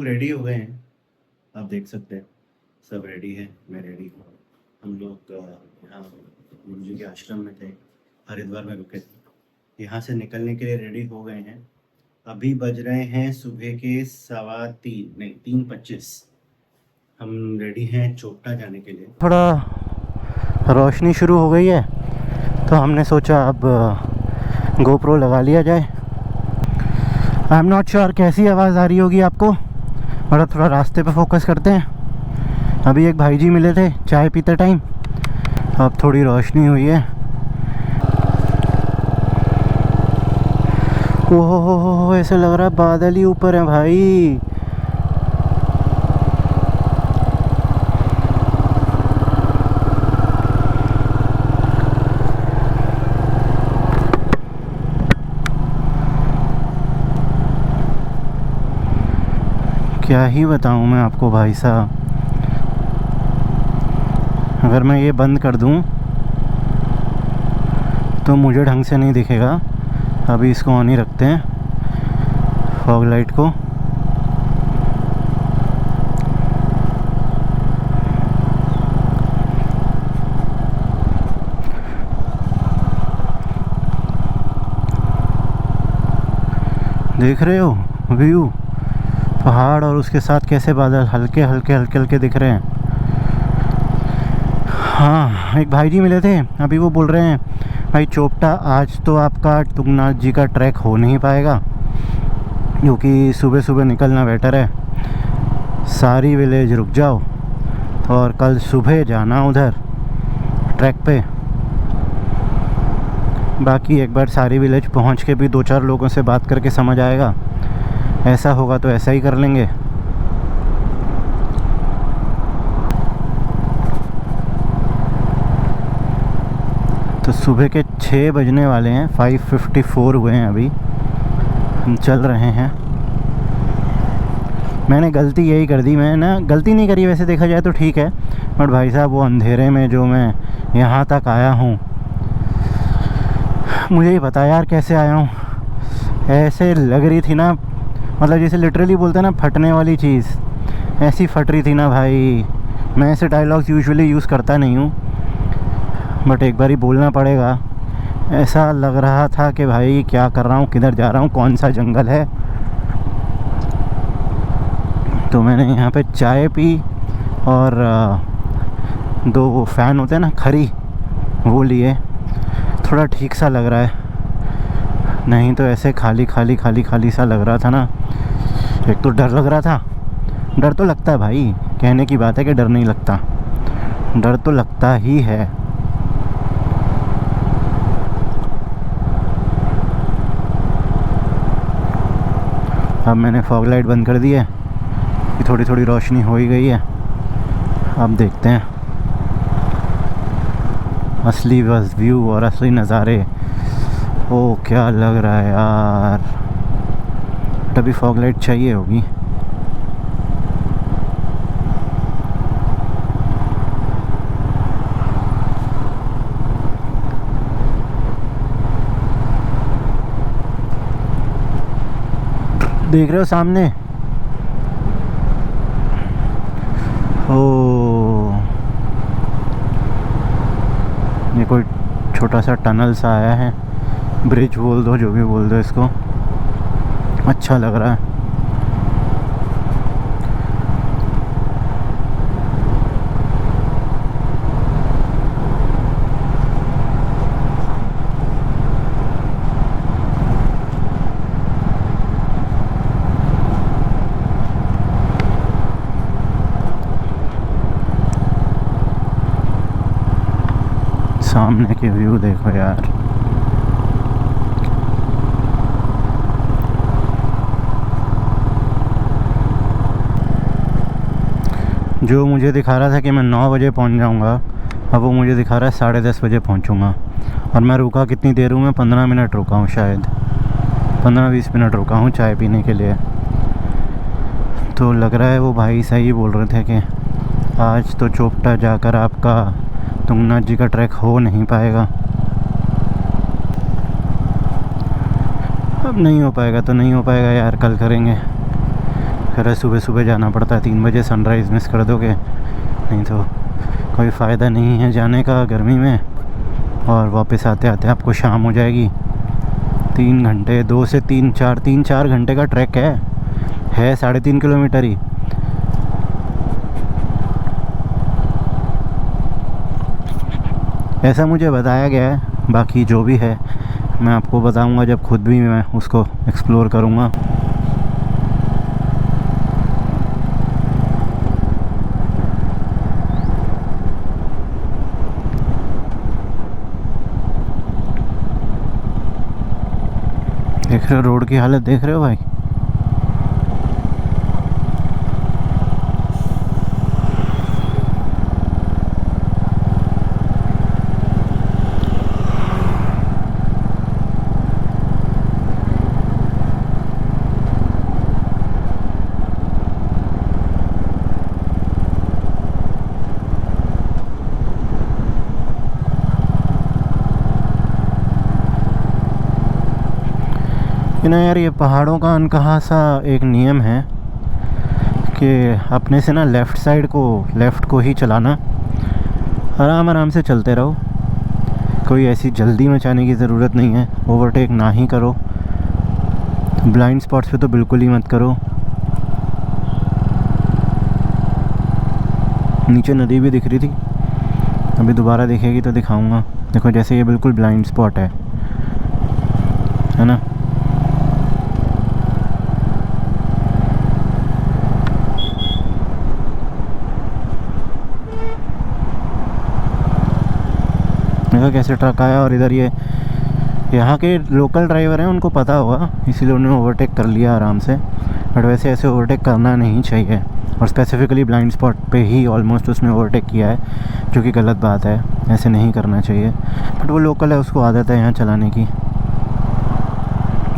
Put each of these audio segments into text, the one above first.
Ready हो गए हैं। आप देख सकते हैं सब रेडी है, मैं रेडी हूँ। हम लोग यहाँ गुरु जी के आश्रम में थे, हरिद्वार में रुके थे। यहाँ से निकलने के लिए रेडी हो गए हैं। अभी बज रहे हैं सुबह के 3:15 नहीं 3:25। हम रेडी हैं चोपटा जाने के लिए। थोड़ा रोशनी शुरू हो गई है तो हमने सोचा अब गोप्रो लगा लिया जाए। आई एम नॉट श्योर कैसी आवाज़ आ रही होगी आपको, बड़ा थोड़ा रास्ते पे फोकस करते हैं। अभी एक भाई जी मिले थे चाय पीते टाइम, अब थोड़ी रोशनी हुई है। ओहो, ऐसे लग रहा है बादल ही ऊपर है भाई। क्या ही बताऊं मैं आपको भाई साहब, अगर मैं ये बंद कर दूं तो मुझे ढंग से नहीं दिखेगा। अभी इसको ऑन ही रखते हैं, फॉग लाइट को। देख रहे हो व्यू, पहाड़ और उसके साथ कैसे बादल हल्के हल्के दिख रहे हैं। हाँ, एक भाई जी मिले थे, अभी वो बोल रहे हैं भाई चोपटा आज तो आपका तुंगनाथ जी का ट्रैक हो नहीं पाएगा, क्योंकि सुबह सुबह निकलना बेटर है। सारी विलेज रुक जाओ और कल सुबह जाना उधर ट्रैक पे। बाकी एक बार सारी विलेज पहुंच के भी 2-4 लोगों से बात करके समझ आएगा। ऐसा होगा तो ऐसा ही कर लेंगे। तो सुबह के 6 बजने वाले हैं, 5:54 हुए हैं अभी, हम चल रहे हैं। मैंने गलती यही कर दी, मैं ना गलती नहीं करी वैसे देखा जाए तो ठीक है, बट भाई साहब वो अंधेरे में जो मैं यहाँ तक आया हूँ, मुझे ही पता यार कैसे आया हूँ। ऐसे लग रही थी ना, मतलब जैसे लिटरली बोलते हैं ना फटने वाली चीज़, ऐसी फट रही थी ना भाई। मैं ऐसे डायलॉग्स यूजुअली यूज़ करता नहीं हूँ, बट एक बार ही बोलना पड़ेगा। ऐसा लग रहा था कि भाई क्या कर रहा हूँ, किधर जा रहा हूँ, कौन सा जंगल है। तो मैंने यहाँ पे चाय पी और 2 फ़ैन होते हैं ना खरी, वो लिए। थोड़ा ठीक सा लग रहा है, नहीं तो ऐसे खाली सा लग रहा था ना। एक तो डर लग रहा था, डर तो लगता है भाई, कहने की बात है कि डर नहीं लगता, डर तो लगता ही है। अब मैंने फॉग लाइट बंद कर दी है, थोड़ी रोशनी हो ही गई है। अब देखते हैं असली व्यू और असली नज़ारे। ओ क्या लग रहा है यार, तभी फॉग लाइट चाहिए होगी। देख रहे हो सामने, ओ ये कोई छोटा सा टनल सा आया है, ब्रिज बोल दो, जो भी बोल दो इसको, अच्छा लग रहा है। सामने के व्यू देखो यार, जो मुझे दिखा रहा था कि मैं 9 बजे पहुंच जाऊंगा, अब वो मुझे दिखा रहा है 10:30 बजे पहुंचूंगा। और मैं रुका कितनी देर हूँ, मैं 15 मिनट रुका हूँ, शायद 15-20 मिनट रुका हूँ चाय पीने के लिए। तो लग रहा है वो भाई सही बोल रहे थे कि आज तो चोपटा जाकर आपका तुंगनाथ जी का ट्रैक हो नहीं पाएगा। अब नहीं हो पाएगा तो नहीं हो पाएगा यार, कल करेंगे। कह रहे सुबह सुबह जाना पड़ता है, 3 बजे सनराइज़ मिस कर दोगे, नहीं तो कोई फ़ायदा नहीं है जाने का गर्मी में, और वापस आते आते आपको शाम हो जाएगी। 3 घंटे, 2 से 3-4 घंटे का ट्रैक है 3.5 किलोमीटर ही। ऐसा मुझे बताया गया है, बाकी जो भी है मैं आपको बताऊंगा जब खुद भी मैं उसको एक्सप्लोर करूंगा। देख रहे हो रोड की हालत, देख रहे हो भाई। कि ना यार, ये पहाड़ों का अनकहा सा एक नियम है कि अपने से ना लेफ़्ट को ही चलाना, आराम आराम से चलते रहो, कोई ऐसी जल्दी मचाने की ज़रूरत नहीं है, ओवरटेक ना ही करो, ब्लाइंड स्पॉट्स पे तो बिल्कुल ही मत करो। नीचे नदी भी दिख रही थी, अभी दोबारा दिखेगी तो दिखाऊंगा। देखो जैसे ये बिल्कुल ब्लाइंड स्पॉट है ना। देखो कैसे ट्रक आया, और इधर ये यहाँ के लोकल ड्राइवर हैं, उनको पता होगा इसीलिए उन्होंने ओवरटेक कर लिया आराम से, बट वैसे ऐसे ओवरटेक करना नहीं चाहिए, और स्पेसिफिकली ब्लाइंड स्पॉट पे ही ऑलमोस्ट उसने ओवरटेक किया है, जो कि गलत बात है, ऐसे नहीं करना चाहिए। बट वो लोकल है, उसको आदत है यहाँ चलाने की,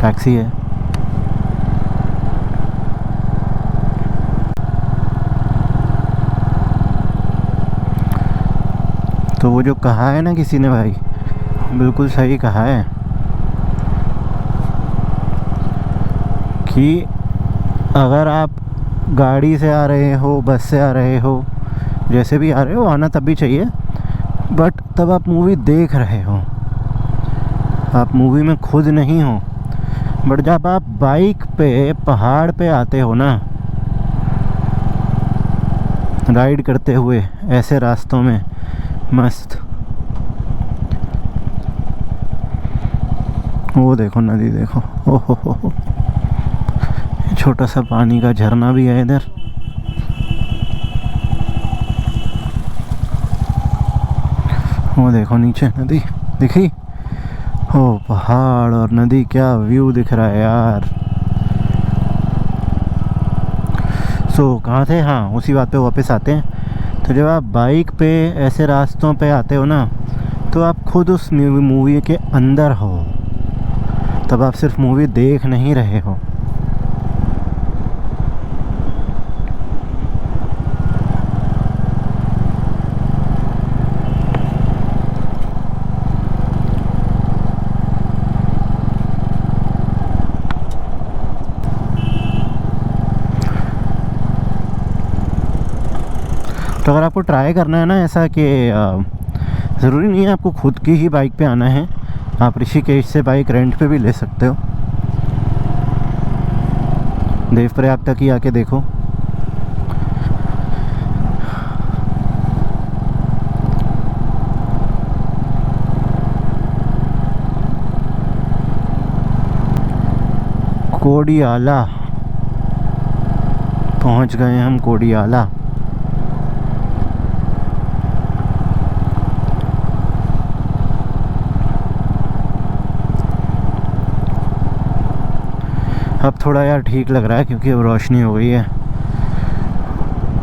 टैक्सी है। तो वो जो कहा है ना किसी ने भाई, बिल्कुल सही कहा है कि अगर आप गाड़ी से आ रहे हो, बस से आ रहे हो, जैसे भी आ रहे हो, आना तब भी चाहिए, बट तब आप मूवी देख रहे हो, आप मूवी में खुद नहीं हो। बट जब आप बाइक पे पहाड़ पे आते हो ना, राइड करते हुए ऐसे रास्तों में मस्त, वो देखो नदी, देखो ओहो, छोटा सा पानी का झरना भी है इधर। वो देखो नीचे नदी दिखी, ओ पहाड़ और नदी, क्या व्यू दिख रहा है यार। सो कहाँ थे, हाँ उसी बात पे वापस आते हैं। तो जब आप बाइक पे ऐसे रास्तों पे आते हो ना, तो आप खुद उस मूवी के अंदर हो, तब आप सिर्फ मूवी देख नहीं रहे हो। तो अगर आपको ट्राई करना है ना ऐसा कि ज़रूरी नहीं है आपको खुद की ही बाइक पे आना है, आप ऋषिकेश से बाइक रेंट पे भी ले सकते हो। देवप्रयाग तक ही आके देखो। कोडियाला पहुंच गए हम, कोडियाला। अब थोड़ा यार ठीक लग रहा है क्योंकि अब रोशनी हो गई है।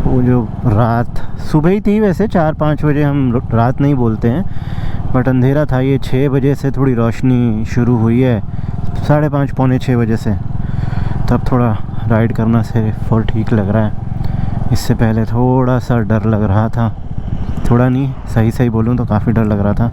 वो जो रात सुबह ही थी, वैसे 4-5 बजे हम रात नहीं बोलते हैं, बट अंधेरा था। ये 6 बजे से थोड़ी रोशनी शुरू हुई है, 5:30 पौने 6 बजे से, तब थोड़ा राइड करना से फॉर ठीक लग रहा है। इससे पहले थोड़ा सा डर लग रहा था, थोड़ा नहीं सही बोलूँ तो काफ़ी डर लग रहा था।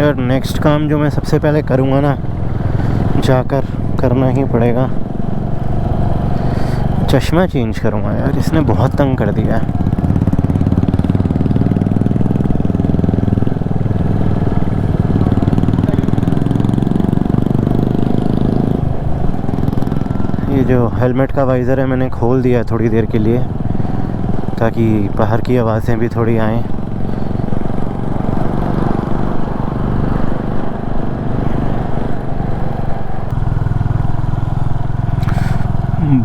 यार नेक्स्ट काम जो मैं सबसे पहले करूँगा ना, जाकर करना ही पड़ेगा, चश्मा चेंज करूँगा यार, इसने बहुत तंग कर दिया है। ये जो हेलमेट का वाइज़र है मैंने खोल दिया है थोड़ी देर के लिए, ताकि बाहर की आवाज़ें भी थोड़ी आएँ।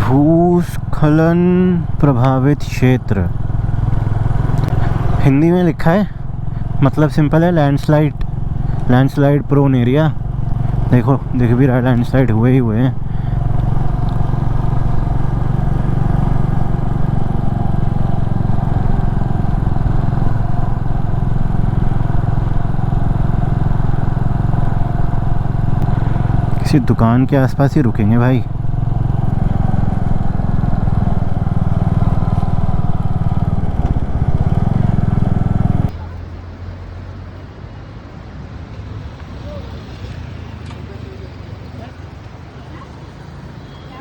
भूस्खलन प्रभावित क्षेत्र हिंदी में लिखा है, मतलब सिंपल है, लैंडस्लाइड प्रोन एरिया। देखो दिख भी रहा है, लैंडस्लाइड हुए ही हुए हैं। किसी दुकान के आसपास ही रुकेंगे भाई।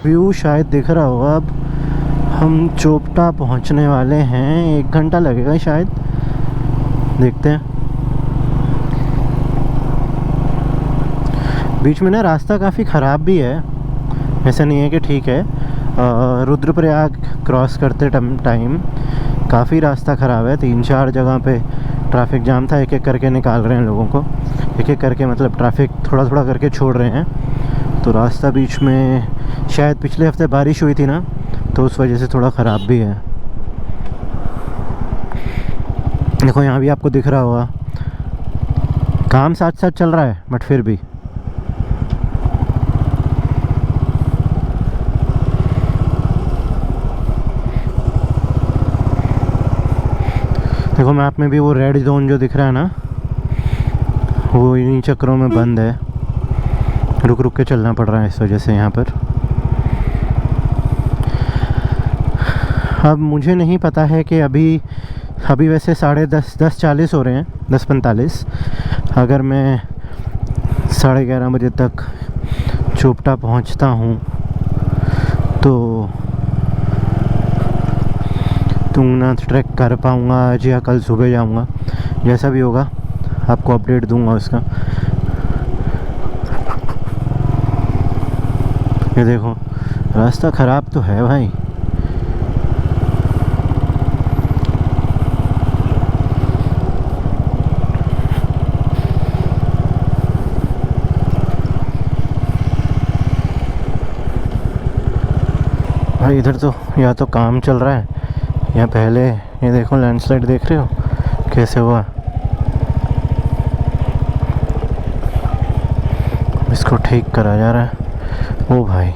व्यू शायद दिख रहा होगा। अब हम चोपटा पहुंचने वाले हैं, 1 घंटा लगेगा शायद, देखते हैं। बीच में ना रास्ता काफ़ी ख़राब भी है, ऐसा नहीं है कि ठीक है। रुद्रप्रयाग क्रॉस करते टाइम काफ़ी रास्ता ख़राब है, 3-4 जगह पे ट्रैफिक जाम था। एक एक करके निकाल रहे हैं लोगों को, एक एक करके, मतलब ट्रैफिक थोड़ा थोड़ा करके छोड़ रहे हैं। तो रास्ता बीच में शायद पिछले हफ्ते बारिश हुई थी ना, तो उस वजह से थोड़ा ख़राब भी है। देखो यहाँ भी आपको दिख रहा होगा, काम साथ साथ चल रहा है, बट फिर भी देखो मैप में भी वो रेड जोन जो दिख रहा है ना, वो इन्हीं चक्रों में बंद है। रुक रुक के चलना पड़ रहा है इस वजह से यहाँ पर। अब मुझे नहीं पता है कि अभी वैसे 10:40 हो रहे हैं, 10:45। अगर मैं 11:30 बजे तक चोपटा पहुँचता हूँ तो तुंगनाथ ट्रैक कर पाऊँगा आज, या कल सुबह जाऊँगा। जैसा भी होगा आपको अपडेट दूंगा उसका। ये देखो रास्ता ख़राब तो है भाई। भाई इधर तो या तो काम चल रहा है, या पहले ये देखो लैंडस्लाइड देख रहे हो कैसे हुआ, इसको ठीक करा जा रहा है। ओ भाई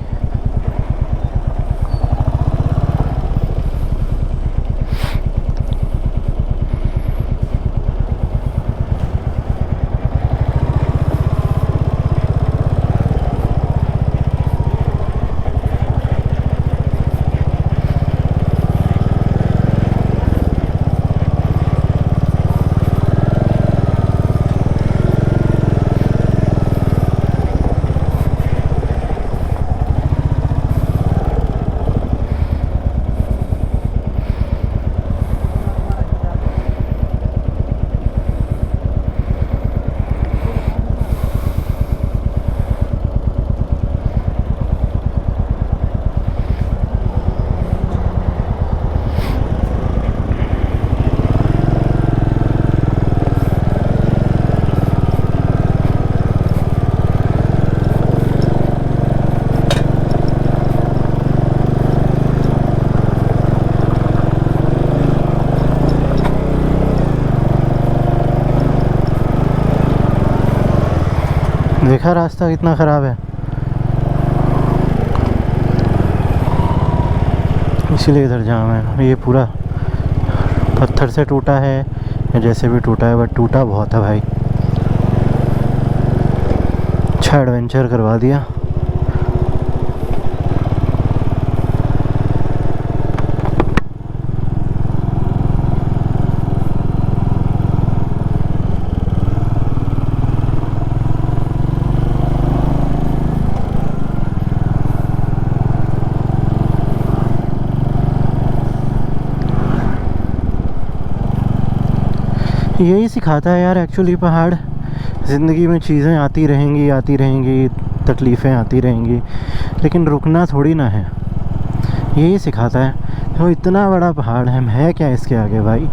देखा रास्ता कितना ख़राब है, इसीलिए इधर जाम है। ये पूरा पत्थर से टूटा है या जैसे भी टूटा है, बट टूटा बहुत है भाई। अच्छा एडवेंचर करवा दिया। यही सिखाता है यार एक्चुअली पहाड़। ज़िंदगी में चीज़ें आती रहेंगी, तकलीफ़ें आती रहेंगी, लेकिन रुकना थोड़ी ना है। यही सिखाता है। तो इतना बड़ा पहाड़ है क्या इसके आगे भाई?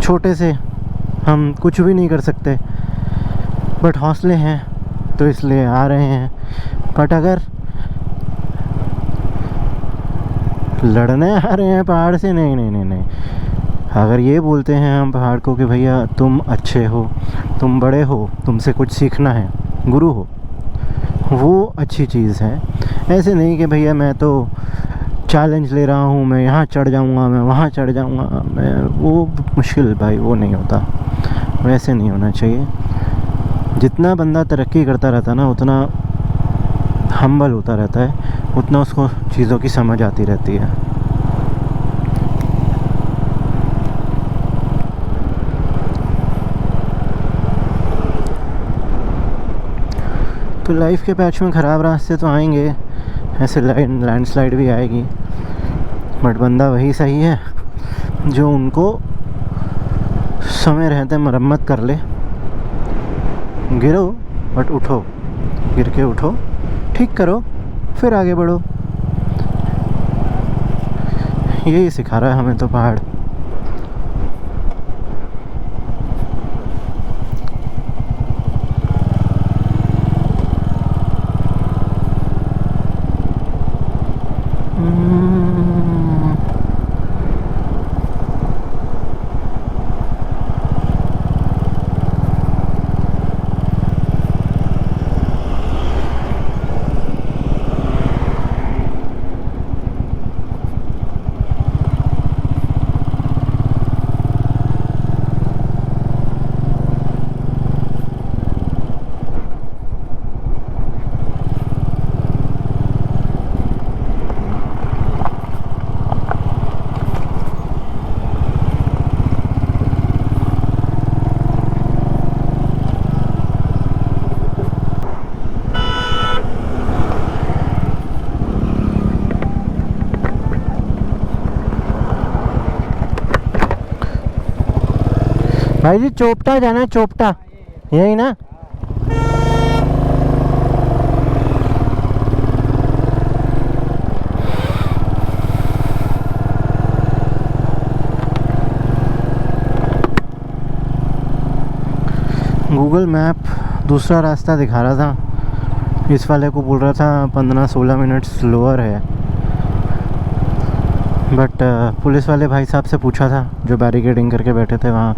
छोटे से हम कुछ भी नहीं कर सकते, बट हौसले हैं तो इसलिए आ रहे हैं। बट अगर लड़ने आ रहे हैं पहाड़ से, नहीं नहीं नहीं नहीं, अगर ये बोलते हैं हम पहाड़ को कि भैया तुम अच्छे हो, तुम बड़े हो, तुमसे कुछ सीखना है, गुरु हो, वो अच्छी चीज़ है। ऐसे नहीं कि भैया मैं तो चैलेंज ले रहा हूँ, मैं यहाँ चढ़ जाऊँगा, मैं वहाँ चढ़ जाऊँगा, मैं वो मुश्किल भाई, वो नहीं होता। वैसे नहीं होना चाहिए। जितना बंदा तरक्की करता रहता ना, उतना हम्बल होता रहता है, उतना उसको चीज़ों की समझ आती रहती है। तो लाइफ के पैच में ख़राब रास्ते तो आएंगे, ऐसे लैंडस्लाइड भी आएगी, बट बंदा वही सही है जो उनको समय रहते मरम्मत कर ले। गिरो बट उठो, गिर के उठो, ठीक करो, फिर आगे बढ़ो। यही सिखा रहा है हमें तो पहाड़। भाई जी चोपटा जाना है, चोपटा यही ना? गूगल मैप दूसरा रास्ता दिखा रहा था, इस वाले को बोल रहा था 15-16 मिनट स्लोअर है। बट पुलिस वाले भाई साहब से पूछा था जो बैरिकेडिंग करके बैठे थे वहाँ,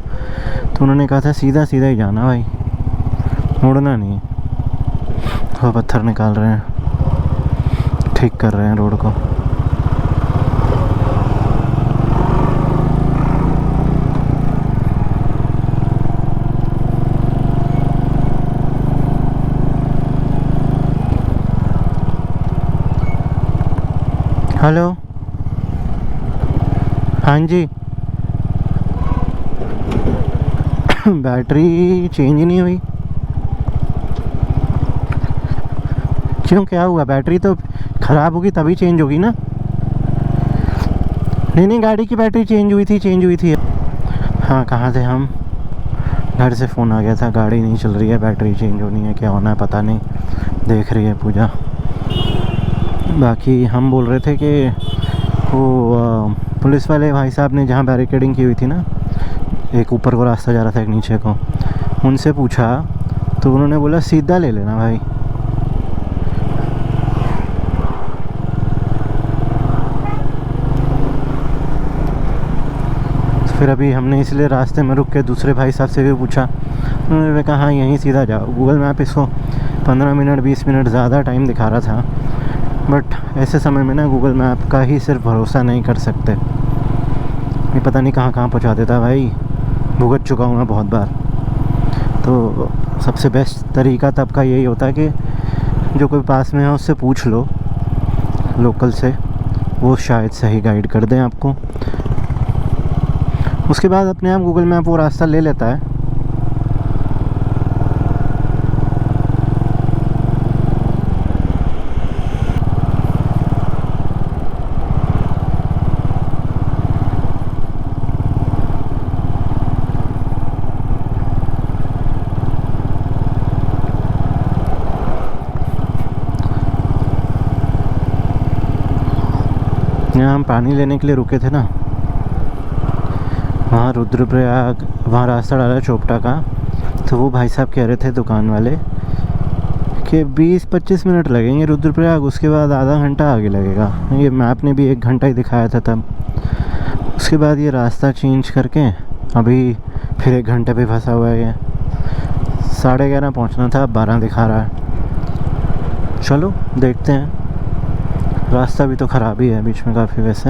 तो उन्होंने कहा था सीधा सीधा ही जाना भाई, मुड़ना नहीं है। वो पत्थर निकाल रहे हैं, ठीक कर रहे हैं रोड को। हेलो, हाँ जी। बैटरी चेंज ही नहीं हुई, क्यों, क्या हुआ? बैटरी तो ख़राब होगी तभी चेंज होगी ना? नहीं, गाड़ी की बैटरी चेंज हुई थी। हाँ, कहाँ थे हम? घर से फ़ोन आ गया था, गाड़ी नहीं चल रही है, बैटरी चेंज होनी है, क्या होना है पता नहीं, देख रही है पूजा। बाकी हम बोल रहे थे कि वो पुलिस वाले भाई साहब ने जहाँ बैरिकेडिंग की हुई थी ना, एक ऊपर को रास्ता जा रहा था एक नीचे को, उनसे पूछा तो उन्होंने बोला सीधा ले लेना भाई। फिर अभी हमने इसलिए रास्ते में रुक के दूसरे भाई साहब से भी पूछा, उन्होंने कहा हाँ यहीं सीधा जाओ। गूगल मैप इसको 15 मिनट 20 मिनट ज़्यादा टाइम दिखा रहा था, बट ऐसे समय में ना गूगल मैप का ही सिर्फ भरोसा नहीं कर सकते, ये पता नहीं कहाँ पहुँचा देता भाई। भुगत चुका हूँ मैं बहुत बार। तो सबसे बेस्ट तरीका तब का यही होता है कि जो कोई पास में है उससे पूछ लो, लोकल से, वो शायद सही गाइड कर दें आपको। उसके बाद अपने आप गूगल मैप वो रास्ता ले लेता है। जहाँ हम पानी लेने के लिए रुके थे ना, वहाँ रुद्रप्रयाग, वहाँ रास्ता डाला चोपटा का। तो वो भाई साहब कह रहे थे दुकान वाले कि 20-25 मिनट लगेंगे रुद्रप्रयाग, उसके बाद आधा घंटा आगे लगेगा। ये मैप ने भी 1 घंटा ही दिखाया था तब। उसके बाद ये रास्ता चेंज करके अभी फिर 1 घंटे पे फंसा हुआ है ये। 11:30 पहुँचना था, अब 12 दिखा रहा है। चलो देखते हैं। रास्ता भी तो ख़राब ही है बीच में काफ़ी वैसे।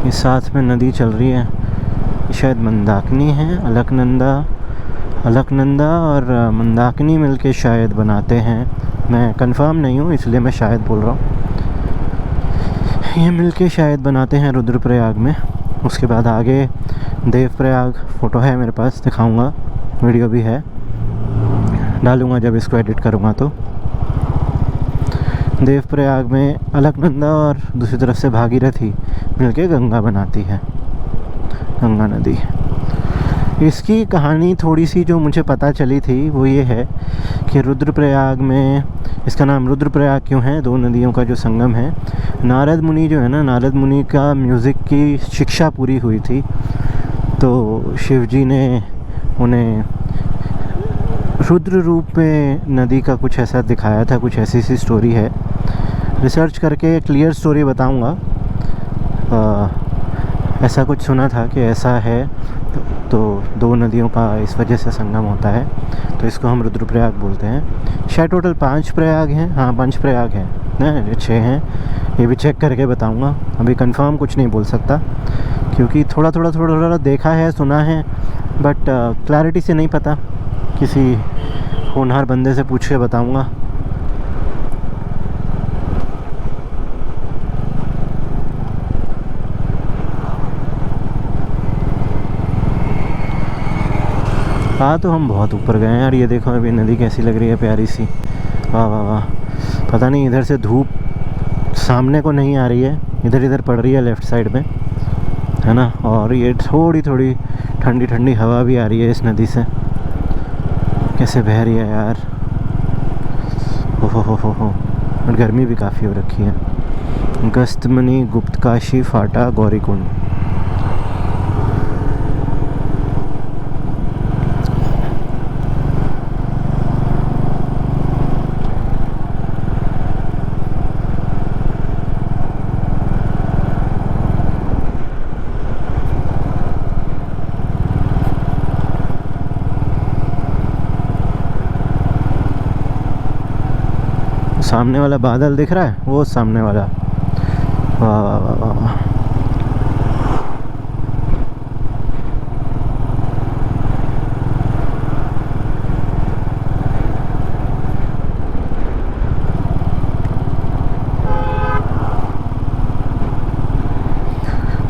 ये साथ में नदी चल रही है, शायद मंदाकिनी है, अलकनंदा और मंदाकिनी मिलके शायद बनाते हैं। मैं कंफर्म नहीं हूँ इसलिए मैं शायद बोल रहा हूँ। ये मिलके शायद बनाते हैं रुद्रप्रयाग में। उसके बाद आगे देवप्रयाग, फ़ोटो है मेरे पास, दिखाऊंगा, वीडियो भी है, डालूंगा जब इसको एडिट करूँगा। तो देवप्रयाग में अलकनंदा और दूसरी तरफ से भागीरथी मिलके गंगा बनाती है, गंगा नदी। इसकी कहानी थोड़ी सी जो मुझे पता चली थी वो ये है कि रुद्रप्रयाग में, इसका नाम रुद्रप्रयाग क्यों है, 2 नदियों का जो संगम है। नारद मुनि जो है ना, नारद मुनि का म्यूज़िक की शिक्षा पूरी हुई थी, तो शिव जी ने उन्हें रुद्र रूप में नदी का कुछ ऐसा दिखाया था, कुछ ऐसी सी स्टोरी है। रिसर्च करके क्लियर स्टोरी बताऊंगा। ऐसा कुछ सुना था कि ऐसा है, तो 2 नदियों का इस वजह से संगम होता है, तो इसको हम रुद्रप्रयाग बोलते हैं। शायद टोटल 5 प्रयाग हैं, हाँ 5 प्रयाग हैं ना, 6 हैं, ये भी चेक करके बताऊंगा। अभी कंफर्म कुछ नहीं बोल सकता क्योंकि थोड़ा देखा है, सुना है, बट क्लैरिटी से नहीं पता। किसी होनहार बंदे से पूछ के बताऊंगा। हाँ, तो हम बहुत ऊपर गए हैं यार। ये देखो अभी नदी कैसी लग रही है, प्यारी सी। वाह वाह वाह। पता नहीं इधर से धूप सामने को नहीं आ रही है, इधर पड़ रही है लेफ़्ट साइड में, है ना। और ये थोड़ी ठंडी ठंडी हवा भी आ रही है इस नदी से। कैसे बह रही है यार, हो। और गर्मी भी काफ़ी हो रखी है। गस्तमनी, गुप्तकाशी, फाटा, गौरीकुंड। सामने वाला बादल दिख रहा है, वो सामने वाला। वाह वाह वाह वाह।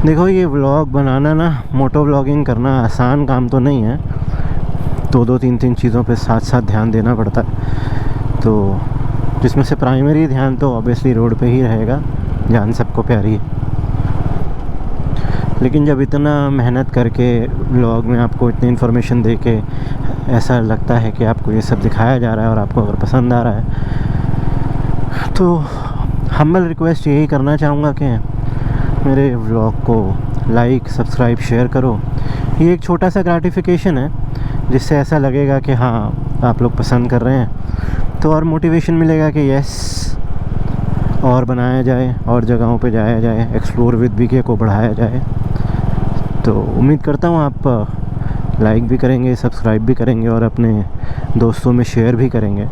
देखो ये व्लॉग बनाना ना, मोटो व्लॉगिंग करना आसान काम तो नहीं है। 2-3 चीज़ों पे साथ साथ ध्यान देना पड़ता है, तो जिसमें से प्राइमरी ध्यान तो ऑब्वियसली रोड पे ही रहेगा, जान सबको प्यारी है। लेकिन जब इतना मेहनत करके व्लॉग में आपको इतनी इन्फॉर्मेशन दे के ऐसा लगता है कि आपको ये सब दिखाया जा रहा है और आपको अगर पसंद आ रहा है, तो हम्बल रिक्वेस्ट यही करना चाहूँगा कि मेरे व्लॉग को लाइक, सब्सक्राइब, शेयर करो। ये एक छोटा सा ग्रेटिफिकेशन है, जिससे ऐसा लगेगा कि हाँ आप लोग पसंद कर रहे हैं, तो और मोटिवेशन मिलेगा कि यस और बनाया जाए, और जगहों पे जाया जाए, एक्सप्लोर विद बीके को बढ़ाया जाए। तो उम्मीद करता हूँ आप लाइक भी करेंगे, सब्सक्राइब भी करेंगे और अपने दोस्तों में शेयर भी करेंगे।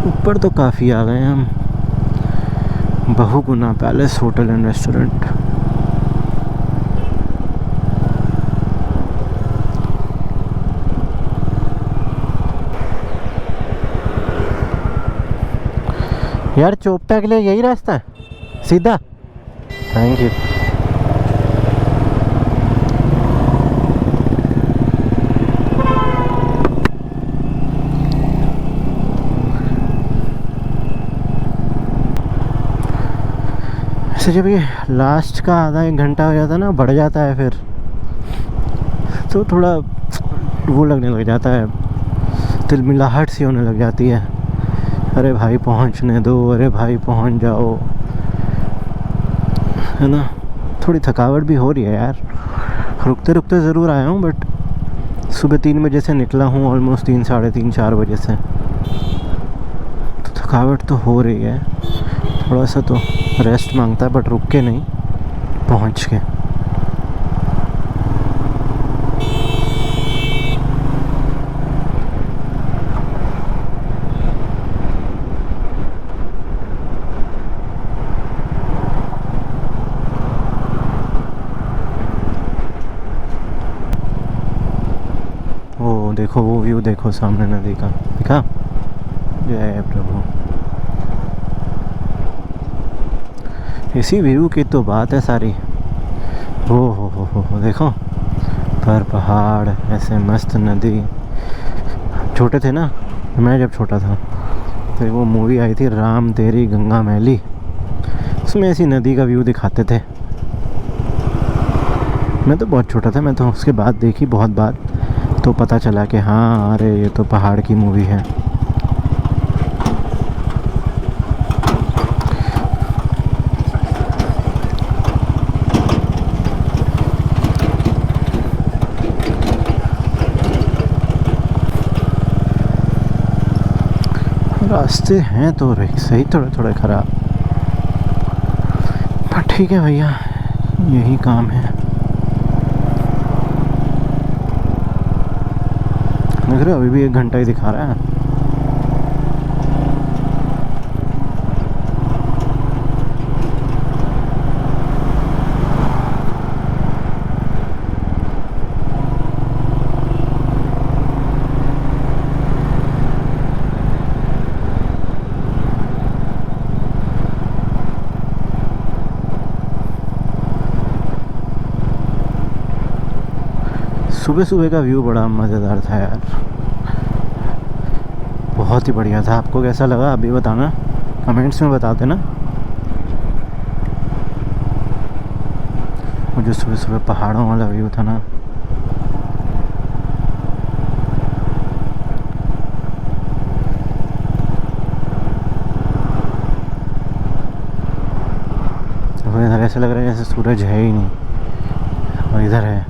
ऊपर तो काफ़ी आ गए हम। Bahuguna palace hotel and restaurant. यार चोपटा के लिए यही रास्ता है सीधा? Thank you. ऐसे जब ये लास्ट का आधा एक घंटा हो जाता है ना, बढ़ जाता है फिर तो थोड़ा वो लगने लग जाता है, तिलमिलाहट सी होने लग जाती है। अरे भाई पहुंचने दो, अरे भाई पहुंच जाओ, है ना। थोड़ी थकावट भी हो रही है यार, रुकते रुकते ज़रूर आया हूँ, बट सुबह 3 बजे से निकला हूँ, ऑलमोस्ट 3, साढ़े 3, 4 बजे से, तो थकावट तो हो रही है। थोड़ा सा तो रेस्ट मांगता है, बट रुक के नहीं, पहुँच के। वो देखो, वो व्यू देखो सामने नदी का, दिखा? जय प्रभु। इसी व्यू की तो बात है सारी। हो देखो, पर पहाड़, ऐसे मस्त नदी। छोटे थे ना, मैं जब छोटा था तो वो मूवी आई थी राम तेरी गंगा मैली, उसमें ऐसी नदी का व्यू दिखाते थे। मैं तो बहुत छोटा था, मैं तो उसके बाद देखी बहुत बार, तो पता चला कि हाँ अरे ये तो पहाड़ की मूवी है। रास्ते हैं तो सही, थोड़े थोड़े ख़राब, पर ठीक है भैया, यही काम है। देख रहे हो, अभी भी 1 घंटा ही दिखा रहा है। सुबह सुबह का व्यू बड़ा मज़ेदार था यार, बहुत ही बढ़िया था। आपको कैसा लगा अभी बताना, कमेंट्स में बता देना। वो जो सुबह सुबह पहाड़ों वाला व्यू था ना, वो इधर ऐसे लग रहा है जैसे सूरज है ही नहीं, और इधर है।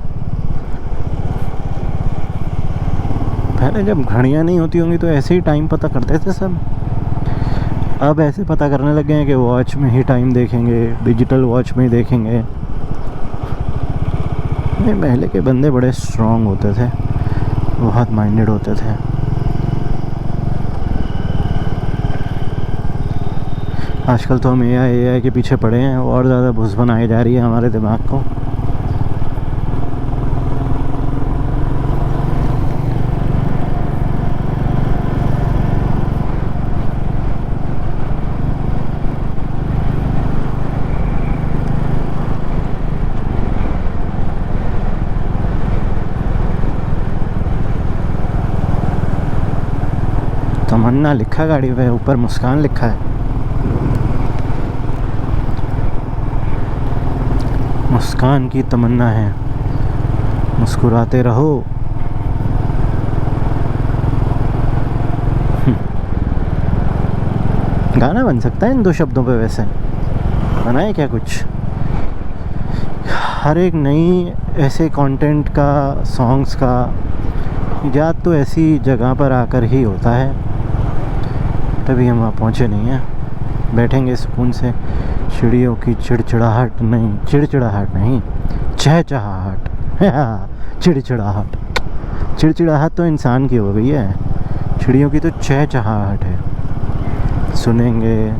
पहले जब घड़ियाँ नहीं होती होंगी तो ऐसे ही टाइम पता करते थे सब, अब ऐसे पता करने लगे हैं कि वॉच में ही टाइम देखेंगे, डिजिटल वॉच में ही देखेंगे। नहीं, पहले के बंदे बड़े स्ट्रांग होते थे, बहुत माइंडेड होते थे। आजकल तो हम एआई के पीछे पड़े हैं, और ज़्यादा भूस बनाई जा रही है हमारे दिमाग को। तमन्ना लिखा गाड़ी पे, ऊपर मुस्कान लिखा है। मुस्कान की तमन्ना है, मुस्कुराते रहो। गाना बन सकता है इन 2 शब्दों पे, वैसे बनाए क्या कुछ। हर एक नई ऐसे कंटेंट का, सॉन्ग्स का इजाद तो ऐसी जगह पर आकर ही होता है, तभी हम वहाँ पहुँचे नहीं हैं। बैठेंगे सुकून से, चिड़ियों की चिड़चिड़ाहट नहीं, चिड़चिड़ाहट नहीं, चहचहाहट, चिड़चिड़ाहट। चिड़चिड़ाहट तो इंसान की हो गई है, चिड़ियों की तो चहचहाहट है। सुनेंगे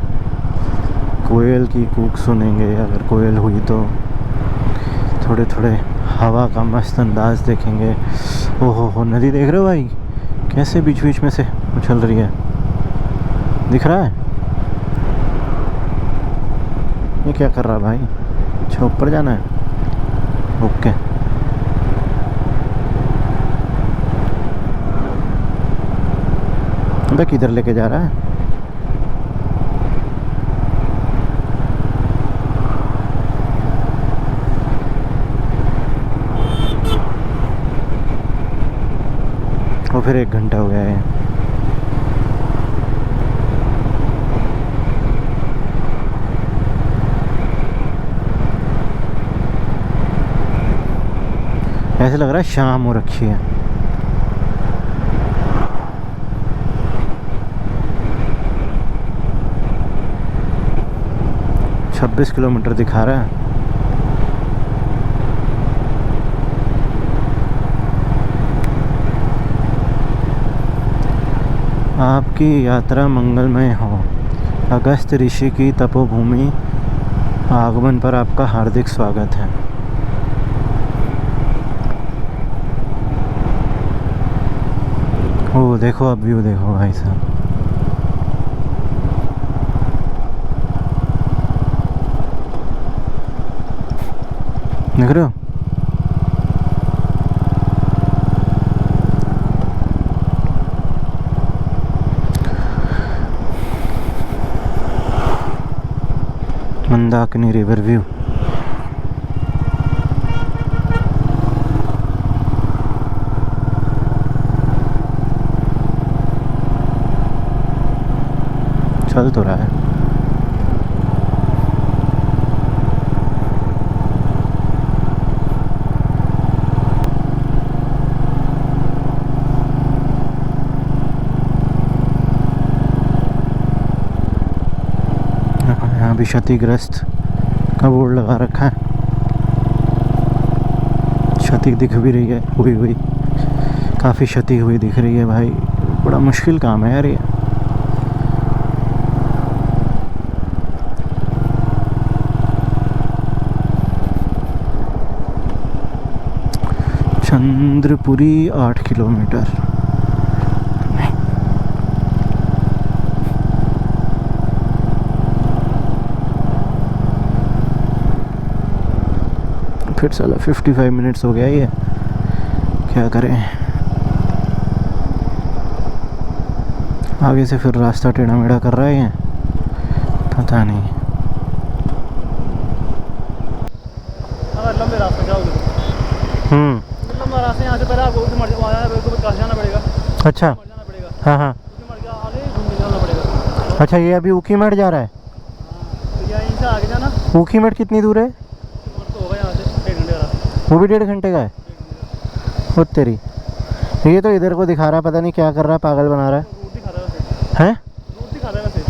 कोयल की कूक, सुनेंगे अगर कोयल हुई तो, थोड़े थोड़े हवा का मस्त अंदाज देखेंगे। ओहो, नदी देख रहे हो भाई, कैसे बीच बीच में से उछल रही है, दिख रहा है? ये क्या कर रहा है भाई? अच्छा, ऊपर जाना है, ओके। अबे किधर लेके जा रहा है? फिर 1 घंटा हो गया है। ऐसे लग रहा है शाम हो रखी है। छब्बीस किलोमीटर दिखा रहा है। आपकी यात्रा मंगलमय हो। अगस्त ऋषि की तपोभूमि आगमन पर आपका हार्दिक स्वागत है। ओ देखो, अब व्यू देखो भाई साहब। देख रहे हो? Mandakini river view. चल तो रहा है। यहाँ भी क्षतिग्रस्त का बोर्ड लगा रखा है। क्षति दिख भी रही है, हुई काफ़ी क्षति हुई दिख रही है भाई। बड़ा मुश्किल काम है यार ये। चंद्रपुरी 8 किलोमीटर। फिर साला 55 मिनट्स हो गया ये, क्या करें। आगे से फिर रास्ता टेढ़ा मेढ़ा कर रहा है ये, पता नहीं। लंबे रास्ते जाओगे लंबा रास्ता यहाँ से पहले आपको काशी जाना पड़ेगा। अच्छा, जाना पड़ेगा। हाँ हाँ। उखीमठ के आगे घूम के जाना पड़ेगा। अच्छा, ये अभी ऊखीमठ जा रहा है। तो यहीं से आगे जाना। ऊखीमठ कितनी दूर है? तो होगा यहाँ से 1.5 घंटे का रास्ता। वो भी 1.5 घंटे का है? हो तेरी, ये तो इधर को दिखा रहा है, पता नहीं क्या कर रहा है, पागल बना रहा है। रूट दिखा रहा है वैसे। हैं? रूट दिखा रहा है वैसे।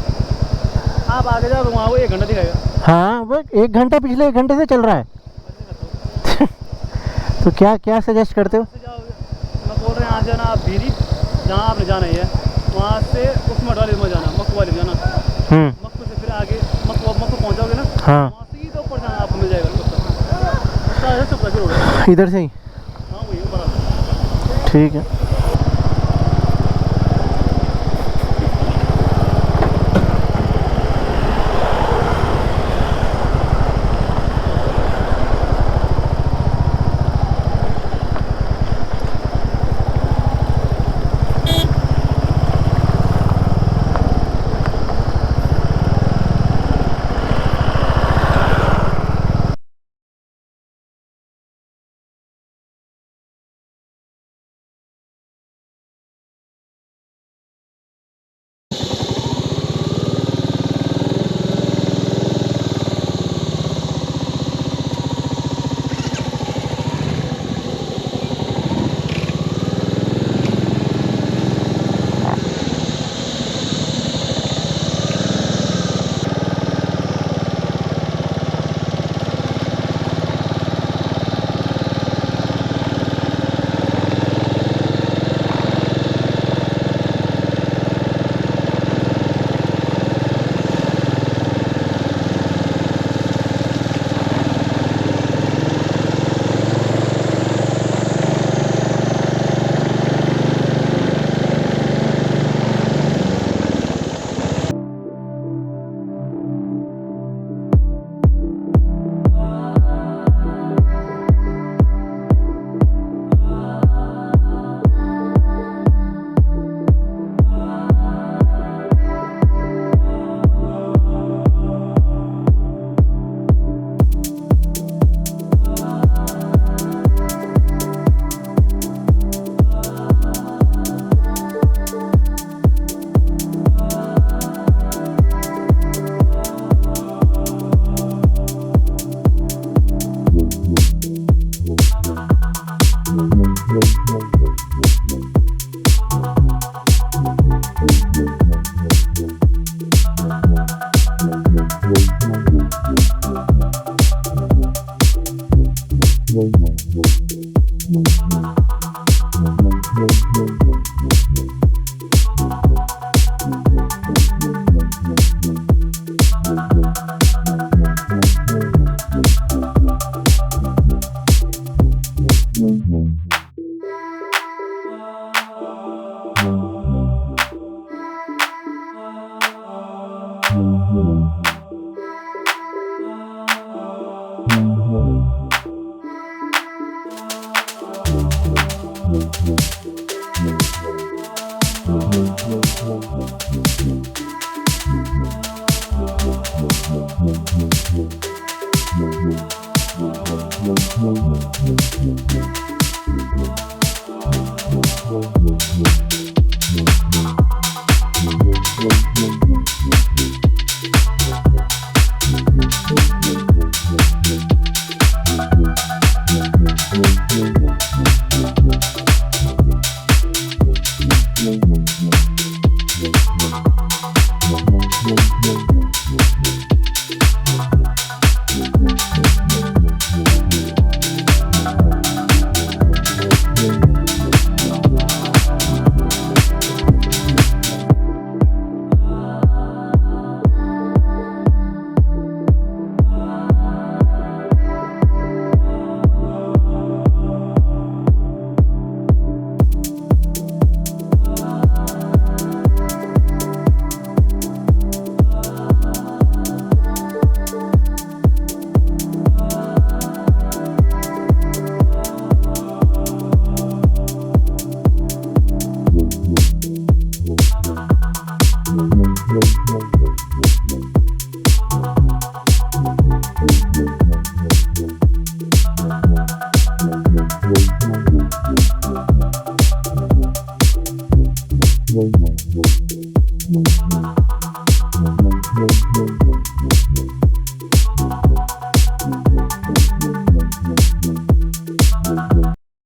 आप आगे जाओ वहाँ वो 1 घंटा दिखाएगा। हाँ, वो 1 घंटा पिछले 1 घंटे से चल रहा है। तो क्या क्या सजेस्ट करते हो? मैं बोल रहा हूँ यहाँ से ना आप भीरी जहाँ आपने जाना ही है वहाँ से उखीमठ वाले में जाना, मक्कू वाले में जाना। मक्कू से फिर आगे मक्कू पहुँचाओगे ना। हाँ, वहाँ से सीधा ऊपर जाना, आपको मिल जाएगा रास्ता। इधर से ही। हाँ वही बराबर। ठीक है।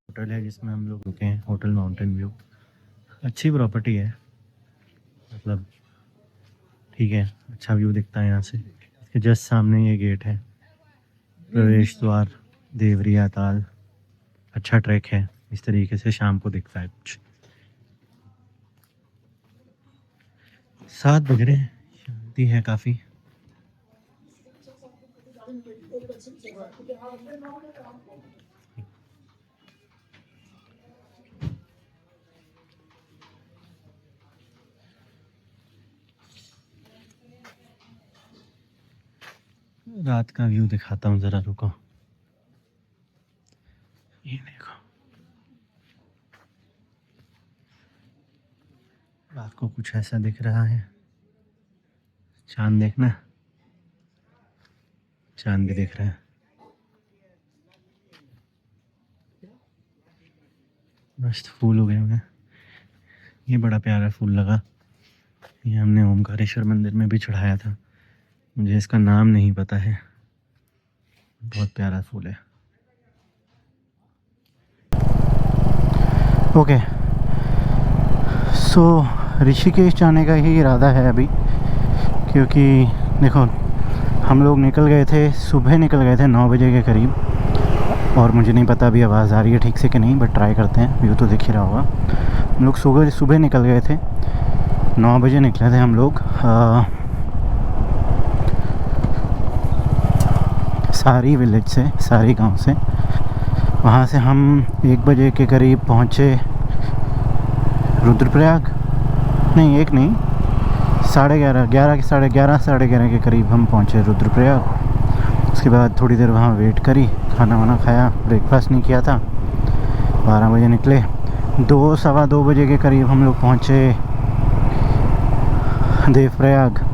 होटल है जिसमें हम लोग रुके हैं, होटल माउंटेन व्यू। अच्छी प्रॉपर्टी है, मतलब ठीक है, अच्छा व्यू दिखता है यहाँ से। इसके जस्ट सामने ये गेट है, प्रवेश द्वार देवरिया ताल। अच्छा ट्रैक है, इस तरीके से शाम को दिखता है कुछ। 7 बज रहे हैं, शांति है काफ़ी। रात का व्यू दिखाता हूँ ज़रा, रुको। ये देखो, रात को कुछ ऐसा दिख रहा है। चांद देखना, चांद भी दिख रहा है। मस्त फूल उगे हुए हैं। ये बड़ा प्यारा फूल लगा, ये हमने ओमकारेश्वर मंदिर में भी चढ़ाया था। मुझे इसका नाम नहीं पता है, बहुत प्यारा फूल है। ओके, सो ऋषिकेश जाने का ही इरादा है अभी, क्योंकि देखो हम लोग निकल गए थे, सुबह निकल गए थे 9 बजे के करीब। और मुझे नहीं पता अभी आवाज़ आ रही है ठीक से कि नहीं, बट ट्राई करते हैं, व्यू तो दिख ही रहा होगा। हम लोग सुबह निकल गए थे, 9 बजे निकले थे हम लोग सारी विलेज से, सारी गांव से। वहाँ से हम 1 बजे के करीब पहुँचे रुद्रप्रयाग। नहीं, 1 नहीं, 11:30 साढ़े 11 के करीब हम पहुँचे रुद्रप्रयाग। उसके बाद थोड़ी देर वहाँ वेट करी, खाना वाना खाया, ब्रेकफास्ट नहीं किया था। 12 बजे निकले, 2-2:15 बजे के करीब हम लोग पहुँचे देवप्रयाग।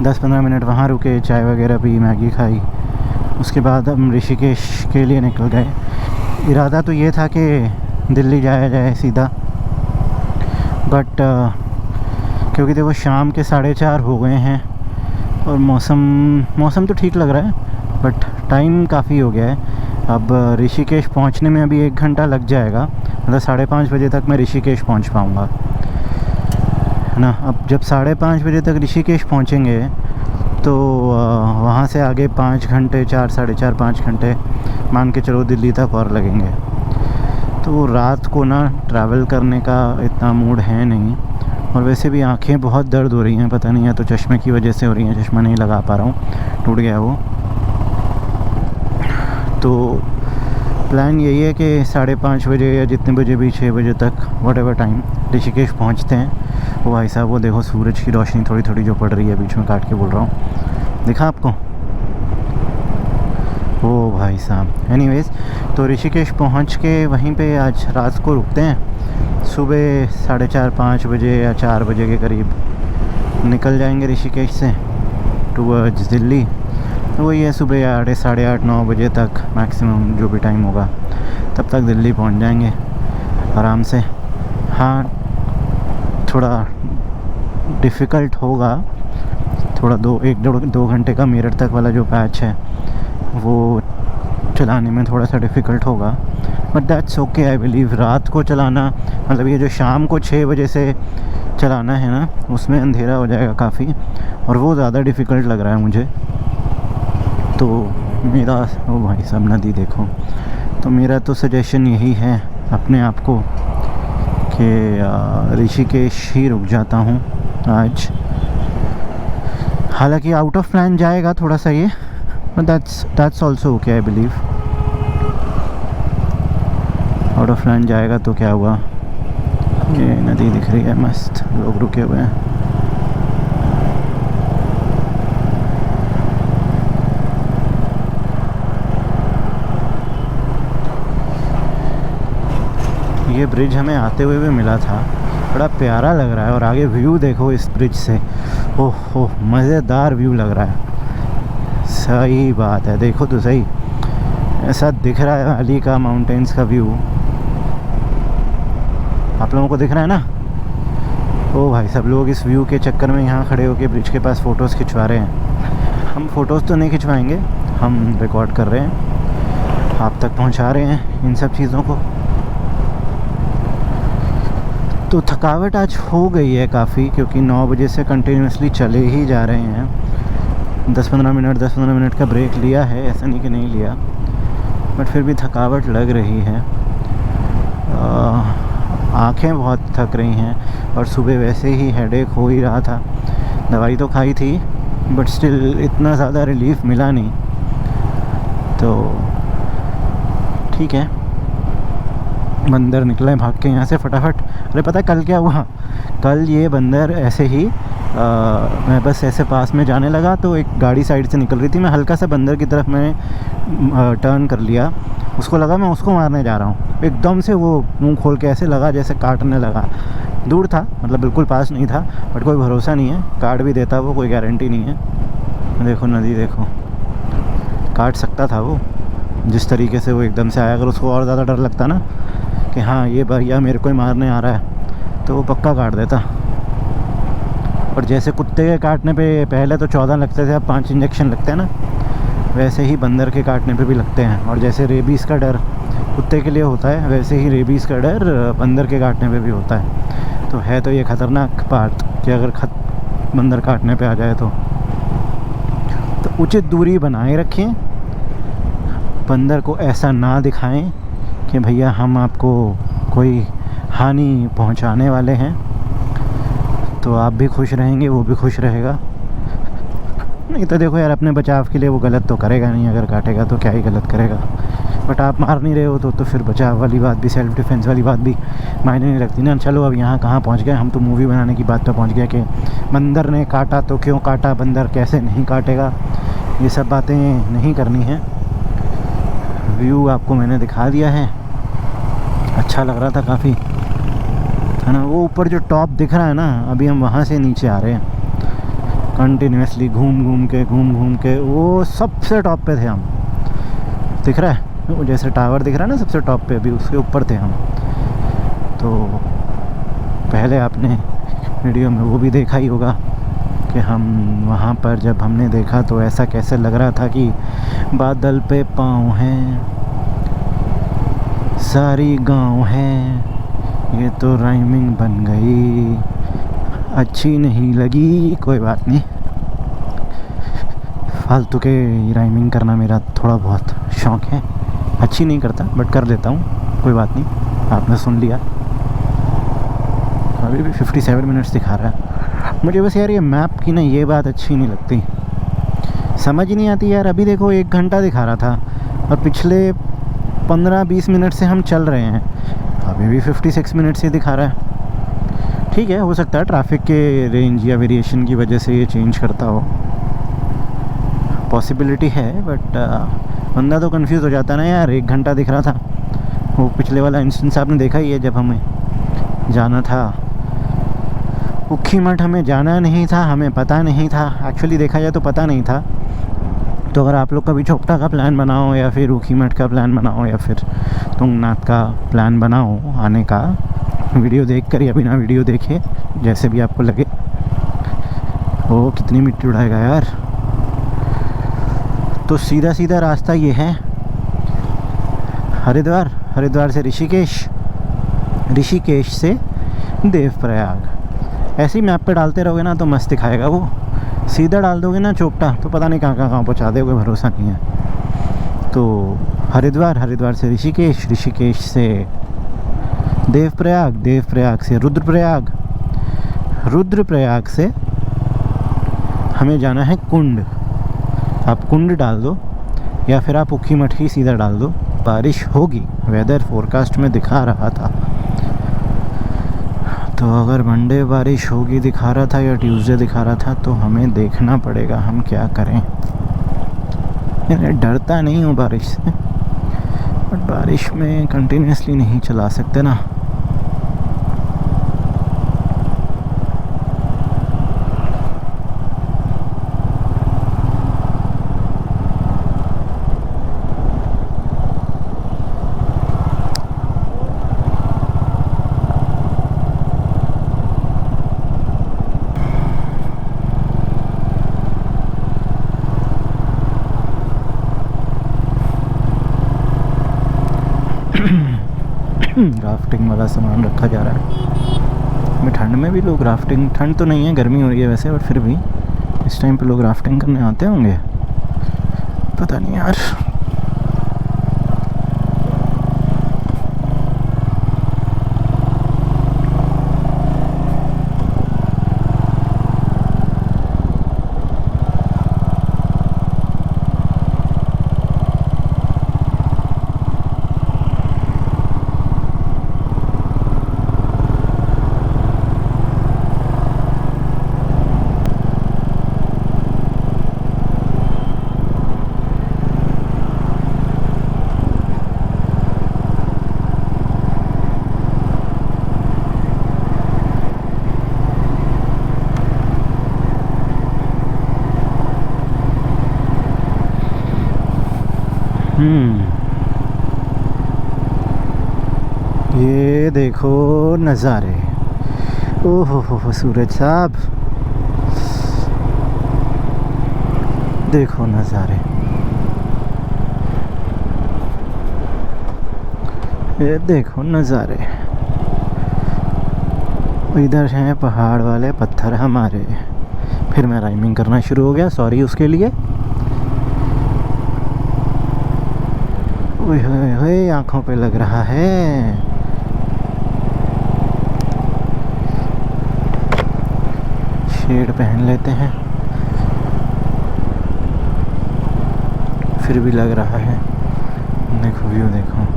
10-15 मिनट वहाँ रुके, चाय वगैरह पी, मैगी खाई। उसके बाद हम ऋषिकेश के लिए निकल गए। इरादा तो ये था कि दिल्ली जाया जाए सीधा, बट क्योंकि देखो शाम के 4:30 हो गए हैं और मौसम तो ठीक लग रहा है, बट टाइम काफ़ी हो गया है। अब ऋषिकेश पहुंचने में अभी 1 घंटा लग जाएगा, मतलब 5:30 बजे तक मैं ऋषिकेश पहुंच पाऊंगा, है ना। अब जब 5:30 बजे तक ऋषिकेश पहुंचेंगे तो वहाँ से आगे 5 घंटे, 4-4.5 घंटे मान के चलो दिल्ली तक और लगेंगे। तो रात को ना ट्रैवल करने का इतना मूड है नहीं, और वैसे भी आंखें बहुत दर्द हो रही हैं, पता नहीं है तो चश्मे की वजह से हो रही हैं, चश्मा नहीं लगा पा रहा हूँ, टूट गया वो। तो प्लान यही है कि 5:30 बजे या जितने बजे भी, 6 बजे तक, व्हाटएवर टाइम ऋषिकेश पहुंचते हैं। वो भाई साहब वो देखो सूरज की रोशनी थोड़ी थोड़ी जो पड़ रही है, बीच में काट के बोल रहा हूँ, दिखा आपको? ओ भाई साहब। एनीवेज, तो ऋषिकेश पहुंच के वहीं पे आज रात को रुकते हैं। सुबह 4:30-5 बजे या 4 बजे के करीब निकल जाएंगे ऋषिकेश से टूवर्ड्स दिल्ली। तो वही है, सुबह 8, 8:30, 9 बजे तक मैक्सिमम जो भी टाइम होगा तब तक दिल्ली पहुंच जाएंगे आराम से। हाँ, थोड़ा डिफ़िकल्ट होगा, थोड़ा 1-2 घंटे का मेरठ तक वाला जो पैच है वो चलाने में थोड़ा सा डिफ़िकल्ट होगा, but that's okay. I believe रात को चलाना, मतलब ये जो शाम को 6 बजे से चलाना है ना, उसमें अंधेरा हो जाएगा काफ़ी, और वो ज़्यादा डिफ़िकल्ट लग रहा है मुझे। तो मेरा, ओ भाई साहब नदी देखो, तो मेरा तो सजेशन यही है अपने आप को कि ऋषिकेश ही रुक जाता हूँ आज। हालांकि आउट ऑफ प्लान जाएगा थोड़ा सा ये, but that's also okay I believe. Out of plan जाएगा तो क्या हुआ, ये नदी दिख रही है मस्त, लोग रुके हुए हैं। ये ब्रिज हमें आते हुए भी मिला था, बड़ा प्यारा लग रहा है, और आगे व्यू देखो इस ब्रिज से, ओह मज़ेदार व्यू लग रहा है। सही बात है, देखो तो सही, ऐसा दिख रहा है अली का माउंटेन्स का व्यू। आप लोगों को दिख रहा है ना? ओ भाई, सब लोग इस व्यू के चक्कर में यहाँ खड़े होकर ब्रिज के पास फ़ोटोज़ खिंचवा रहे हैं। हम फ़ोटोज़ तो नहीं खिंचवाएंगे, हम रिकॉर्ड कर रहे हैं, आप तक पहुँचा रहे हैं इन सब चीज़ों को। तो थकावट आज हो गई है काफ़ी, क्योंकि 9 बजे से कंटिन्यूसली चले ही जा रहे हैं। 10-15 मिनट का ब्रेक लिया है, ऐसा नहीं कि नहीं लिया, बट फिर भी थकावट लग रही है। आँखें बहुत थक रही हैं, और सुबह वैसे ही हेडेक हो ही रहा था। दवाई तो खाई थी, बट स्टिल इतना ज़्यादा रिलीफ मिला नहीं। तो ठीक है, बंदर निकले भाग के यहाँ से फटाफट। अरे पता है कल क्या हुआ? कल ये बंदर ऐसे ही मैं बस ऐसे पास में जाने लगा, तो एक गाड़ी साइड से निकल रही थी, मैं हल्का सा बंदर की तरफ मैंने टर्न कर लिया, उसको लगा मैं उसको मारने जा रहा हूँ, एकदम से वो मुंह खोल के ऐसे लगा जैसे काटने लगा। दूर था, मतलब बिल्कुल पास नहीं था, बट कोई भरोसा नहीं है, काट भी देता वो, कोई गारंटी नहीं है। देखो नदी देखो, काट सकता था वो, जिस तरीके से वो एकदम से आया। अगर उसको और ज़्यादा डर लगता ना कि हाँ ये भैया मेरे को ही मारने आ रहा है, तो वो पक्का काट देता। और जैसे कुत्ते के काटने पे पहले तो 14 लगते थे, अब 5 इंजेक्शन लगते हैं ना, वैसे ही बंदर के काटने पे भी लगते हैं। और जैसे रेबीज़ का डर कुत्ते के लिए होता है, वैसे ही रेबीज़ का डर बंदर के काटने पे भी होता है। तो है तो ये ख़तरनाक बात कि अगर बंदर काटने पे आ जाए तो उचित दूरी बनाए रखें, बंदर को ऐसा ना दिखाएं कि भैया हम आपको कोई हानि पहुंचाने वाले हैं, तो आप भी खुश रहेंगे, वो भी खुश रहेगा। नहीं तो देखो यार, अपने बचाव के लिए वो गलत तो करेगा नहीं, अगर काटेगा तो क्या ही गलत करेगा। बट आप मार नहीं रहे हो तो फिर बचाव वाली बात भी, सेल्फ डिफेंस वाली बात भी मायने नहीं रखती ना। चलो अब यहाँ कहाँ पहुँच गए हम, तो मूवी बनाने की बात पे पहुँच गया कि बंदर ने काटा तो क्यों काटा, बंदर कैसे नहीं काटेगा, ये सब बातें नहीं करनी है। व्यू आपको मैंने दिखा दिया है, अच्छा लग रहा था काफ़ी, है ना। वो ऊपर जो टॉप दिख रहा है ना, अभी हम वहाँ से नीचे आ रहे हैं कंटिन्यूसली घूम घूम के, वो सबसे टॉप पे थे हम, दिख रहा है वो जैसे टावर दिख रहा है ना सबसे टॉप पे, अभी उसके ऊपर थे हम। तो पहले आपने वीडियो में वो भी देखा ही होगा कि हम वहाँ पर जब हमने देखा तो ऐसा कैसे लग रहा था कि बादल पे पाँव हैं, सारी गाँव है, ये तो राइमिंग बन गई, अच्छी नहीं लगी, कोई बात नहीं। फालतू के राइमिंग करना मेरा थोड़ा बहुत शौक़ है, अच्छी नहीं करता बट कर लेता हूँ, कोई बात नहीं, आपने सुन लिया। अभी भी 57 मिनट्स दिखा रहा है मुझे। बस यार ये मैप की ना ये बात अच्छी नहीं लगती, समझ ही नहीं आती यार। अभी देखो 1 घंटा दिखा रहा था और पिछले 15-20 मिनट से हम चल रहे हैं, अभी भी 56 मिनट से दिखा रहा है। ठीक है, हो सकता है ट्रैफिक के रेंज या वेरिएशन की वजह से ये चेंज करता हो, पॉसिबिलिटी है। बट बंदा तो कंफ्यूज हो जाता है ना यार, 1 घंटा दिख रहा था। वो पिछले वाला इंस्टेंस आपने देखा ही है, जब हमें जाना था ऊखीमठ, हमें जाना नहीं था, हमें पता नहीं था। एक्चुअली देखा जाए तो पता नहीं था। तो अगर आप लोग कभी चोपटा का प्लान बनाओ या फिर ऊखीमठ का प्लान बनाओ या फिर तुंगनाथ का प्लान बनाओ आने का, वीडियो देखकर या बिना वीडियो देखे, जैसे भी आपको लगे। ओ कितनी मिट्टी उड़ाएगा यार। तो सीधा सीधा रास्ता ये है हरिद्वार, हरिद्वार से ऋषिकेश, ऋषिकेश से देवप्रयाग। ऐसे ही मैप पे डालते रहोगे ना तो मस्त दिखाएगा वो। सीधा डाल दोगे ना चोपटा तो पता नहीं कहाँ पहुँचा दोगे, भरोसा नहीं है। तो हरिद्वार, हरिद्वार से ऋषिकेश, ऋषिकेश से देवप्रयाग, देवप्रयाग से रुद्रप्रयाग, रुद्रप्रयाग से हमें जाना है कुंड। आप कुंड डाल दो या फिर आप ऊखीमठ ही सीधा डाल दो। बारिश होगी, वेदर फोरकास्ट में दिखा रहा था। तो अगर मंडे बारिश होगी दिखा रहा था या ट्यूसडे दिखा रहा था, तो हमें देखना पड़ेगा हम क्या करें। मैं डरता नहीं हूँ बारिश से, बट बारिश में कंटिन्यूसली नहीं चला सकते ना। राफ्टिंग वाला सामान रखा जा रहा है। मैं ठंड में भी लोग राफ्टिंग, ठंड तो नहीं है, गर्मी हो रही है वैसे, बट फिर भी इस टाइम पे लोग राफ्टिंग करने आते होंगे, पता नहीं यार। ये देखो नज़ारे, ओहो हो सूरज साहब, देखो नज़ारे। ये देखो नज़ारे। इधर हैं पहाड़ वाले पत्थर हमारे। फिर मैं राइमिंग करना शुरू हो गया, सॉरी उसके लिए। ओए होए होए, आँखों पे लग रहा है। शेड पहन लेते हैं, फिर भी लग रहा है। देखो व्यू देखो।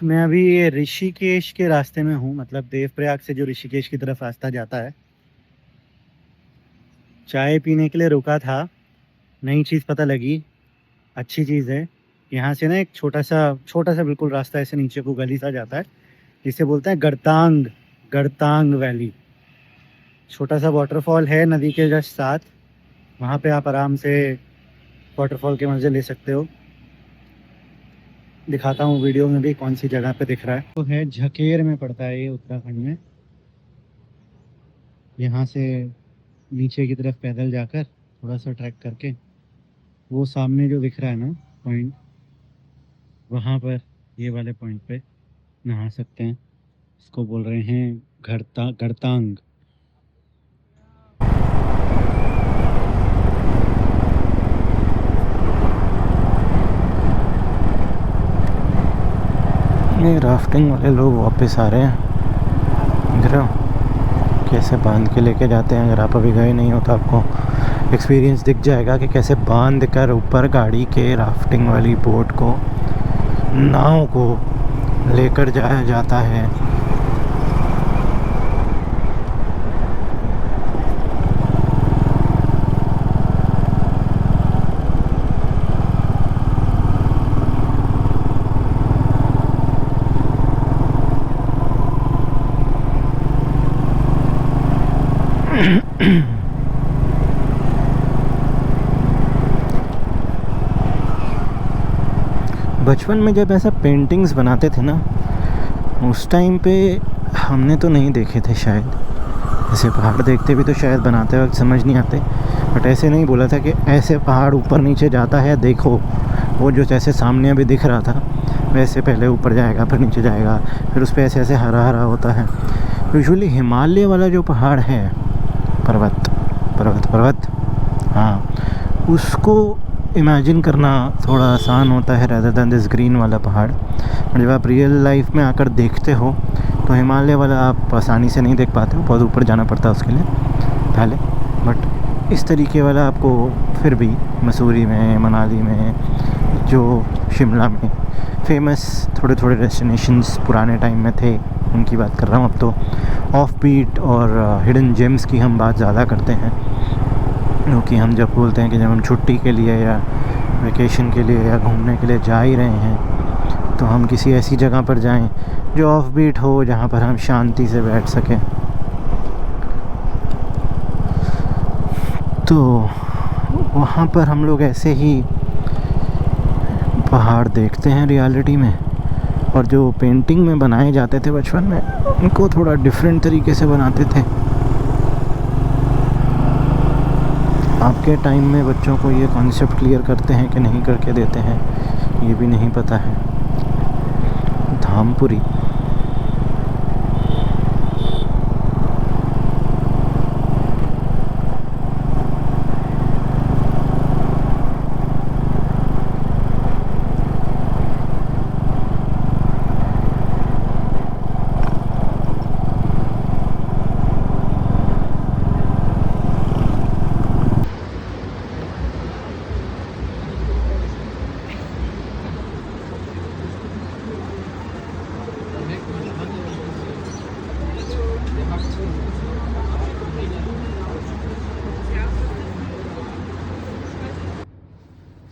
मैं अभी ये ऋषिकेश के रास्ते में हूँ, मतलब देवप्रयाग से जो ऋषिकेश की तरफ रास्ता जाता है। चाय पीने के लिए रुका था, नई चीज़ पता लगी, अच्छी चीज़ है। यहाँ से ना एक छोटा सा बिल्कुल रास्ता ऐसे नीचे को गली सा जाता है, जिसे बोलते हैं गड़तांग, गड़तांग वैली। छोटा सा वाटरफॉल है नदी के जस्ट साथ, वहाँ पे आप आराम से वाटरफॉल के मज़े ले सकते हो। दिखाता हूँ वीडियो में भी कौन सी जगह पे दिख रहा है। तो है झकेर में पड़ता है ये, उत्तराखंड में। यहाँ से नीचे की तरफ पैदल जाकर थोड़ा सा ट्रैक करके वो सामने जो दिख रहा है ना पॉइंट, वहाँ पर ये वाले पॉइंट पे नहा सकते हैं। इसको बोल रहे हैं गड़तांग। ये राफ्टिंग वाले लोग वापस आ रहे हैं, देख रहे हो कैसे बांध के लेके जाते हैं। अगर आप अभी गए नहीं हो तो आपको एक्सपीरियंस दिख जाएगा कि कैसे बांध कर ऊपर गाड़ी के राफ्टिंग वाली बोट को, नाव को लेकर जाया जाता है। बचपन में जब ऐसा पेंटिंग्स बनाते थे ना, उस टाइम पे हमने तो नहीं देखे थे शायद। ऐसे पहाड़ देखते भी तो शायद बनाते वक्त समझ नहीं आते, बट ऐसे नहीं बोला था कि ऐसे पहाड़ ऊपर नीचे जाता है देखो। वो जो जैसे सामने अभी दिख रहा था वैसे पहले ऊपर जाएगा फिर नीचे जाएगा, फिर उस पर ऐसे ऐसे हरा हरा होता है। यूजुअली हिमालय वाला जो पहाड़ है, पर्वत पर्वत पर्वत, हाँ, उसको इमेजिन करना थोड़ा आसान होता है रादर दैन दिस ग्रीन वाला पहाड़। और जब आप रियल लाइफ में आकर देखते हो तो हिमालय वाला आप आसानी से नहीं देख पाते हो, बहुत ऊपर जाना पड़ता है उसके लिए पहले। बट इस तरीके वाला आपको फिर भी मसूरी में, मनाली में, जो शिमला में फेमस थोड़े थोड़े डेस्टिनेशंस पुराने टाइम में थे उनकी बात कर रहा हूँ। अब तो ऑफ बीट और हिडन जेम्स की हम बात ज़्यादा करते हैं, क्योंकि हम जब बोलते हैं कि जब हम छुट्टी के लिए या वेकेशन के लिए या घूमने के लिए जा ही रहे हैं तो हम किसी ऐसी जगह पर जाएं जो ऑफ बीट हो, जहाँ पर हम शांति से बैठ सकें। तो वहाँ पर हम लोग ऐसे ही पहाड़ देखते हैं रियलिटी में, और जो पेंटिंग में बनाए जाते थे बचपन में उनको थोड़ा डिफरेंट तरीके से बनाते थे। आपके टाइम में बच्चों को ये कॉन्सेप्ट क्लियर करते हैं कि नहीं करके देते हैं ये भी नहीं पता है। धामपुरी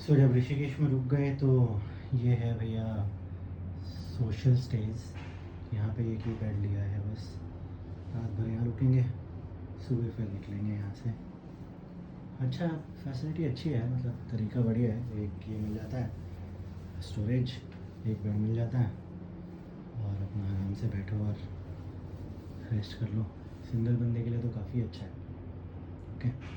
सो जब ऋषिकेश में रुक गए तो ये है भैया सोशल स्टेज। यहाँ पे एक ही बेड लिया है बस, रात भर यहाँ रुकेंगे, सुबह फिर निकलेंगे यहाँ से। अच्छा फैसिलिटी अच्छी है, मतलब तरीका बढ़िया है। एक ये मिल जाता है स्टोरेज, एक बेड मिल जाता है और अपना आराम से बैठो और रेस्ट कर लो। सिंगल बंदे के लिए तो काफ़ी अच्छा है। ओके।